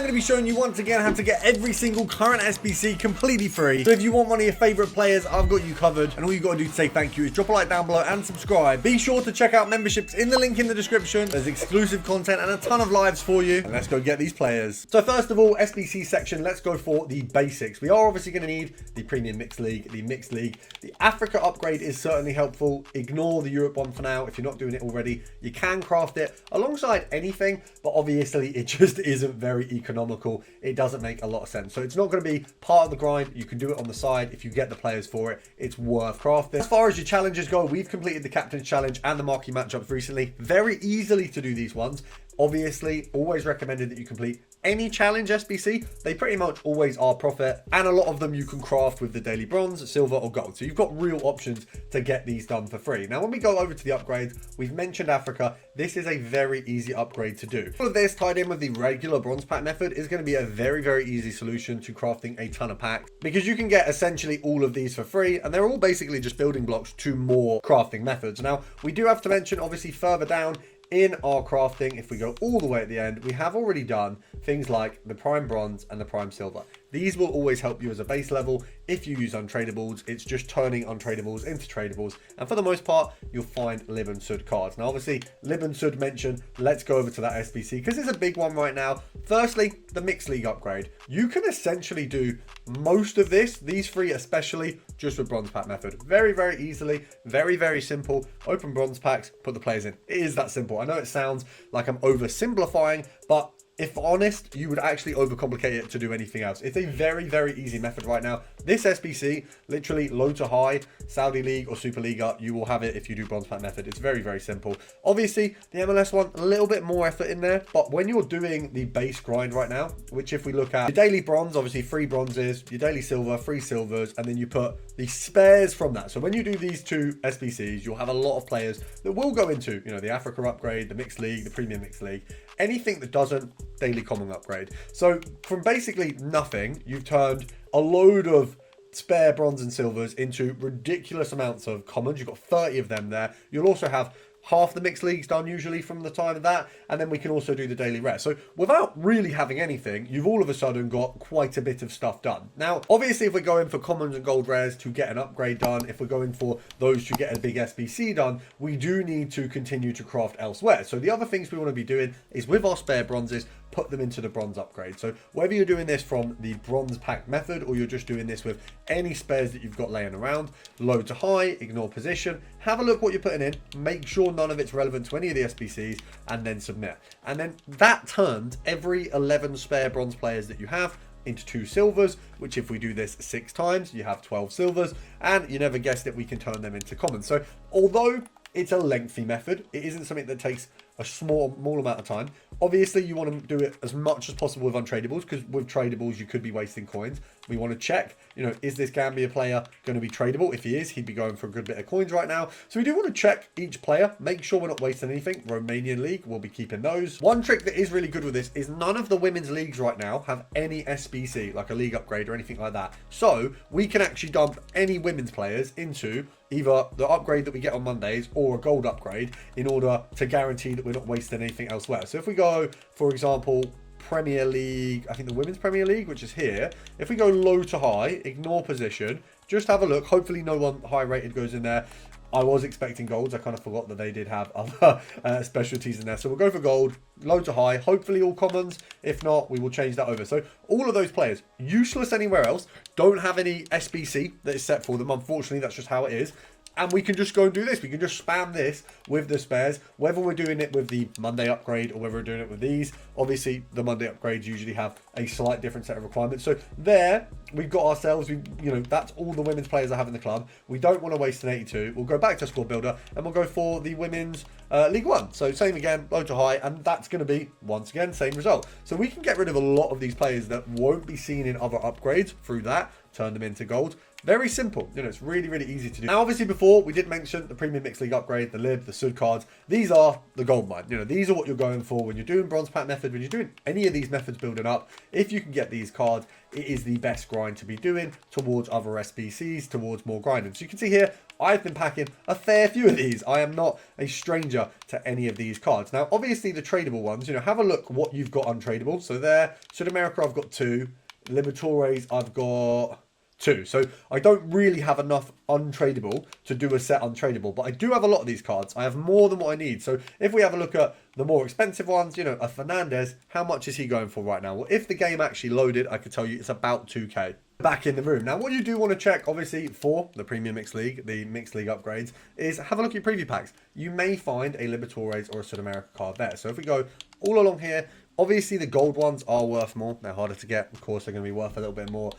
going to be showing you once again how to get every single current SBC completely free. So if you want one of your favorite players, I've got you covered, and all you got to do to say thank you is drop a like down below and subscribe. Be sure to check out memberships in the link in the description. There's exclusive content and a ton of lives for you, and let's go get these players. So first of all, SBC section, let's go for the basics. We are obviously going to need the Premium Mixed League, the Mixed League. The Africa upgrade is certainly helpful. Ignore the Europe one for now. If you're not doing it already, you can craft it alongside anything, but obviously it just isn't very economical. It doesn't make a lot of sense. So it's not going to be part of the grind. You can do it on the side. If you get the players for it, it's worth crafting. As far as your challenges go, we've completed the Captain's Challenge and the Marquee Matchups recently. Very easily to do these ones. Obviously, always recommended that you complete any challenge SBC. They pretty much always are profit, and a lot of them you can craft with the daily bronze, silver or gold. So you've got real options to get these done for free. Now when we go over to the upgrades, we've mentioned Africa. This is a very easy upgrade to do. All of this tied in with the regular bronze pack method is going to be a very easy solution to crafting a ton of packs, because you can get essentially all of these for free, and they're all basically just building blocks to more crafting methods. Now we do have to mention, obviously, further down in our crafting, if we go all the way at the end, we have already done things like the prime bronze and the prime silver. These will always help you as a base level. If you use untradables, it's just turning untradables into tradables, and for the most part you'll find Lib and Sud cards. Now obviously Lib and Sud mentioned, let's go over to that SBC because it's a big one right now. Firstly, the Mixed League upgrade. You can essentially do most of this, these three especially, just with bronze pack method. Very easily, very simple. Open bronze packs, put the players in. It is that simple. I know it sounds like I'm oversimplifying, but if honest, you would actually overcomplicate it to do anything else. It's a very easy method right now. This SBC, literally low to high, Saudi League or Super Liga, you will have it if you do bronze pack method. It's very simple. Obviously, the MLS one, a little bit more effort in there, but when you're doing the base grind right now, which if we look at your daily bronze, obviously 3 bronzes, your daily silver, 3 silvers, and then you put the spares from that. So when you do these 2 SBCs, you'll have a lot of players that will go into, you know, the Africa upgrade, the Mixed League, the Premium Mixed League, anything that doesn't daily common upgrade. So from basically nothing, you've turned a load of spare bronze and silvers into ridiculous amounts of commons. You've got 30 of them there. You'll also have half the mixed leagues done usually from the time of that, and then we can also do the daily rare. So without really having anything, you've all of a sudden got quite a bit of stuff done. Now obviously if we're going for commons and gold rares to get an upgrade done, if we're going for those to get a big SBC done, we do need to continue to craft elsewhere. So the other things we want to be doing is with our spare bronzes, put them into the bronze upgrade. So whether you're doing this from the bronze pack method or you're just doing this with any spares that you've got laying around, low to high, ignore position, have a look what you're putting in, make sure none of it's relevant to any of the SBCs, and then submit. And then that turns every 11 spare bronze players that you have into 2 silvers, which if we do this 6 times, you have 12 silvers, and you never guessed it, we can turn them into commons. So although it's a lengthy method, it isn't something that takes a small amount of time. Obviously you want to do it as much as possible with untradables, because with tradables you could be wasting coins. We want to check, you know, is this Gambia player going to be tradable? If he is, he'd be going for a good bit of coins right now. So we do want to check each player, make sure we're not wasting anything. Romanian League, we'll be keeping those. One trick that is really good with this is none of the women's leagues right now have any SBC, like a league upgrade or anything like that. So we can actually dump any women's players into either the upgrade that we get on Mondays or a gold upgrade in order to guarantee that we're not wasting anything elsewhere. So if we go, for example, Premier League, I think the Women's Premier League, which is here, if we go low to high, ignore position, just have a look. Hopefully no one high rated goes in there. I was expecting golds. I kind of forgot that they did have other specialties in there. So we'll go for gold, low to high, hopefully all commons. If not, we will change that over. So all of those players, useless anywhere else, don't have any SBC that is set for them. Unfortunately, that's just how it is. And we can just go and do this. We can just spam this with the spares, whether we're doing it with the Monday upgrade or whether we're doing it with these. Obviously, the Monday upgrades usually have a slight different set of requirements. So there, we've got ourselves, you know, that's all the women's players I have in the club. We don't want to waste an 82. We'll go back to squad builder and we'll go for the women's League One. So same again, low to high, and that's going to be, once again, same result. So we can get rid of a lot of these players that won't be seen in other upgrades through that, turn them into gold. Very simple. You know, it's really, really easy to do. Now, obviously, before we did mention the Premium Mixed League upgrade, the Lib, the Sud cards. These are the gold mine. You know, these are what you're going for when you're doing bronze pack method, when you're doing any of these methods building up. If you can get these cards, it is the best grind to be doing towards other SBCs, towards more grinding. So you can see here, I've been packing a fair few of these. I am not a stranger to any of these cards. Now, obviously, the tradable ones, you know, have a look what you've got untradeable. So there, South America, I've got 2. Libertadores, I've got 2. So I don't really have enough untradeable to do a set untradeable, but I do have a lot of these cards. I have more than what I need. So if we have a look at the more expensive ones, you know, a Fernandez, how much is he going for right now? Well, if the game actually loaded, I could tell you it's about 2k. Back in the room. Now, what you do want to check, obviously, for the Premium Mixed League, the Mixed League upgrades, is have a look at your preview packs. You may find a Libertadores or a South America card there. So if we go all along here, obviously the gold ones are worth more. They're harder to get. Of course, they're going to be worth a little bit more.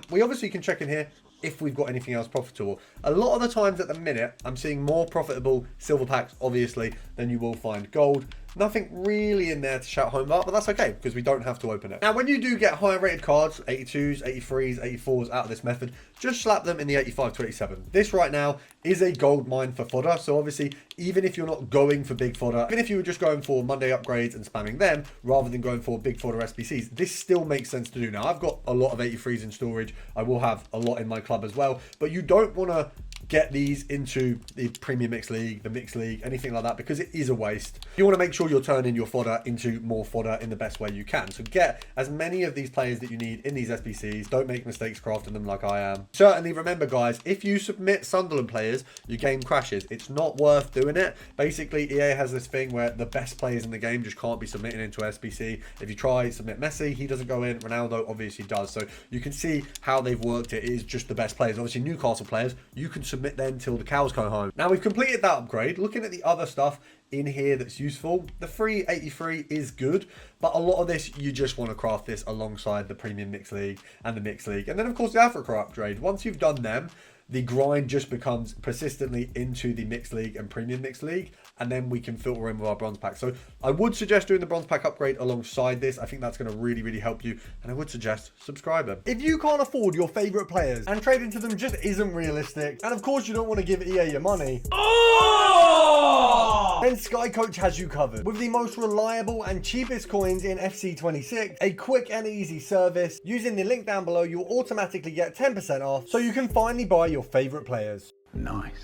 We obviously can check in here if we've got anything else profitable. A lot of the times at the minute, I'm seeing more profitable silver packs, obviously, than you will find gold. Nothing really in there to shout home about, but that's okay, because we don't have to open it. Now, when you do get higher rated cards, 82s, 83s, 84s out of this method, just slap them in the 85 to 87. This right now is a gold mine for fodder. So obviously, even if you're not going for big fodder, even if you were just going for Monday upgrades and spamming them, rather than going for big fodder SBCs, this still makes sense to do. Now, I've got a lot of 83s in storage. I will have a lot in my club as well, but you don't want to get these into the Premium Mixed League, the Mixed League, anything like that, because it is a waste. You want to make sure you're turning your fodder into more fodder in the best way you can. So get as many of these players that you need in these SBCs. Don't make mistakes crafting them like I am. Certainly remember, guys, if you submit Sunderland players, your game crashes. It's not worth doing it. Basically, EA has this thing where the best players in the game just can't be submitted into SBC. If you try submit Messi, he doesn't go in. Ronaldo obviously does. So you can see how they've worked it. It is just the best players. Obviously, Newcastle players, you can submit them till the cows come home. Now, we've completed that upgrade. Looking at the other stuff in here that's useful, the free 83 is good, but a lot of this, you just want to craft this alongside the Premium Mixed League and the Mixed League. And then, of course, the Africa upgrade. Once you've done them, the grind just becomes persistently into the Mixed League and Premium Mixed League, and then we can filter in with our bronze pack. So I would suggest doing the bronze pack upgrade alongside this. I think that's going to really, really help you, and I would suggest subscribing. If you can't afford your favorite players and trading to them just isn't realistic, and of course you don't want to give EA your money, then Sky Coach has you covered with the most reliable and cheapest coins in FC26, a quick and easy service. Using the link down below, you'll automatically get 10% off, so you can finally buy your favorite players. Nice.